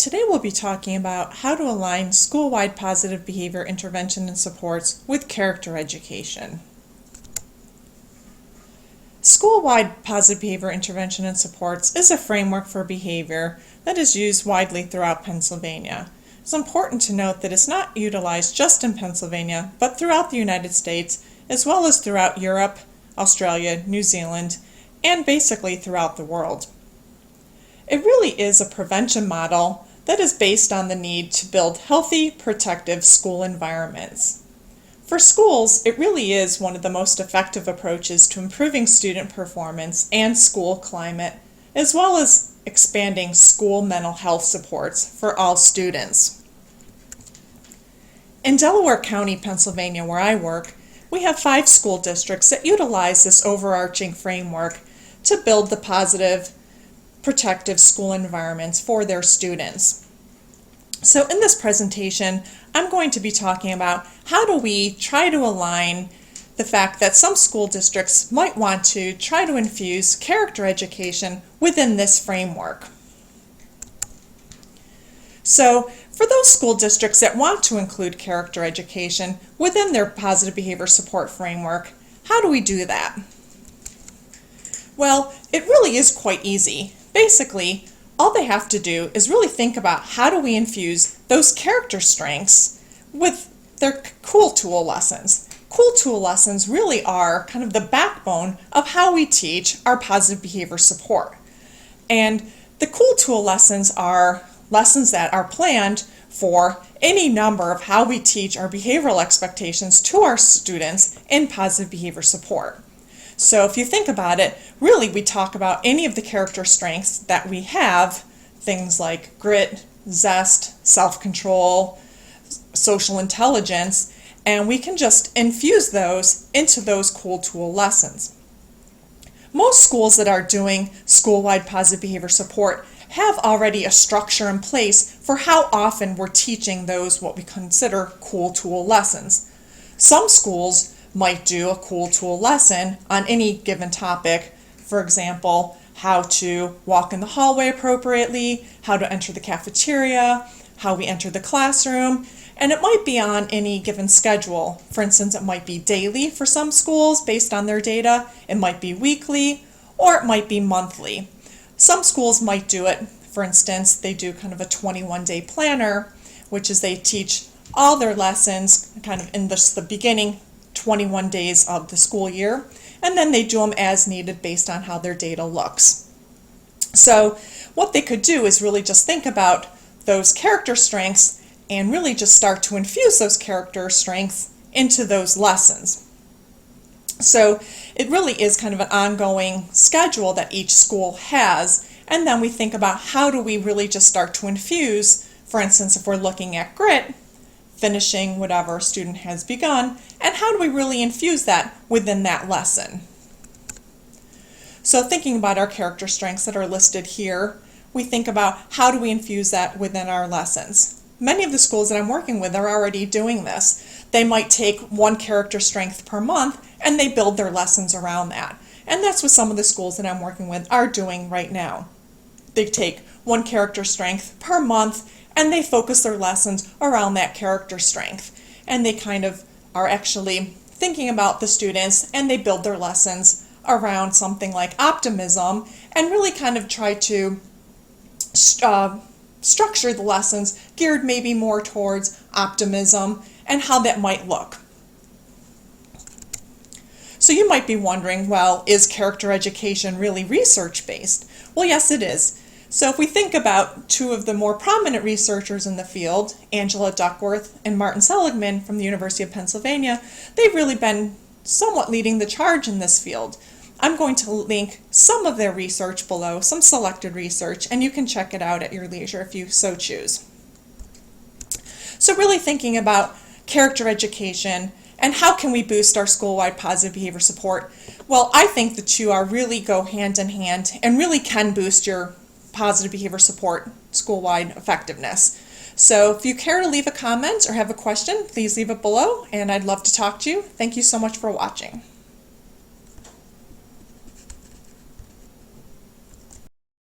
today we'll be talking about how to align school-wide positive behavior intervention and supports with character education. School-wide positive behavior intervention and supports is a framework for behavior that is used widely throughout Pennsylvania. It's important to note that it's not utilized just in Pennsylvania, but throughout the United States, as well as throughout Europe, Australia, New Zealand, and basically throughout the world. It really is a prevention model that is based on the need to build healthy, protective school environments. For schools, it really is one of the most effective approaches to improving student performance and school climate, as well as expanding school mental health supports for all students. In Delaware County, Pennsylvania, where I work, we have 5 school districts that utilize this overarching framework to build the positive, protective school environments for their students. So in this presentation, I'm going to be talking about how do we try to align the fact that some school districts might want to try to infuse character education within this framework. So for those school districts that want to include character education within their positive behavior support framework, how do we do that? Well, it really is quite easy. Basically, all they have to do is really think about how do we infuse those character strengths with their cool tool lessons. Cool tool lessons really are kind of the backbone of how we teach our positive behavior support. And the cool tool lessons are lessons that are planned for any number of how we teach our behavioral expectations to our students in positive behavior support. So if you think about it, really we talk about any of the character strengths that we have, things like grit, zest, self-control, social intelligence, and we can just infuse those into those cool tool lessons. Most schools that are doing school-wide positive behavior support have already a structure in place for how often we're teaching those what we consider cool tool lessons. Some schools might do a cool tool lesson on any given topic. For example, how to walk in the hallway appropriately, how to enter the cafeteria, how we enter the classroom, and it might be on any given schedule. For instance, it might be daily for some schools based on their data, it might be weekly, or it might be monthly. Some schools might do it, for instance, they do kind of a 21-day planner, which is they teach all their lessons kind of in the beginning 21 days of the school year, and then they do them as needed based on how their data looks. So what they could do is really just think about those character strengths and really just start to infuse those character strengths into those lessons. So it really is kind of an ongoing schedule that each school has, and then we think about how do we really just start to infuse, for instance, if we're looking at grit, finishing whatever a student has begun, and how do we really infuse that within that lesson. So thinking about our character strengths that are listed here, we think about how do we infuse that within our lessons. Many of the schools that I'm working with are already doing this. They might take one character strength per month and they build their lessons around that. And that's what some of the schools that I'm working with are doing right now. They take one character strength per month and they focus their lessons around that character strength. And they kind of are actually thinking about the students and they build their lessons around something like optimism and really kind of try to structure the lessons geared maybe more towards optimism and how that might look. So you might be wondering, well, is character education really research-based? Well, yes, it is. So if we think about 2 of the more prominent researchers in the field, Angela Duckworth and Martin Seligman from the University of Pennsylvania, they've really been somewhat leading the charge in this field. I'm going to link some of their research below, some selected research, and you can check it out at your leisure if you so choose. So really thinking about character education and how can we boost our school-wide positive behavior support? Well, I think the 2 are really go hand in hand and really can boost your positive behavior support school-wide effectiveness. So if you care to leave a comment or have a question, please leave it below and I'd love to talk to you. Thank you so much for watching.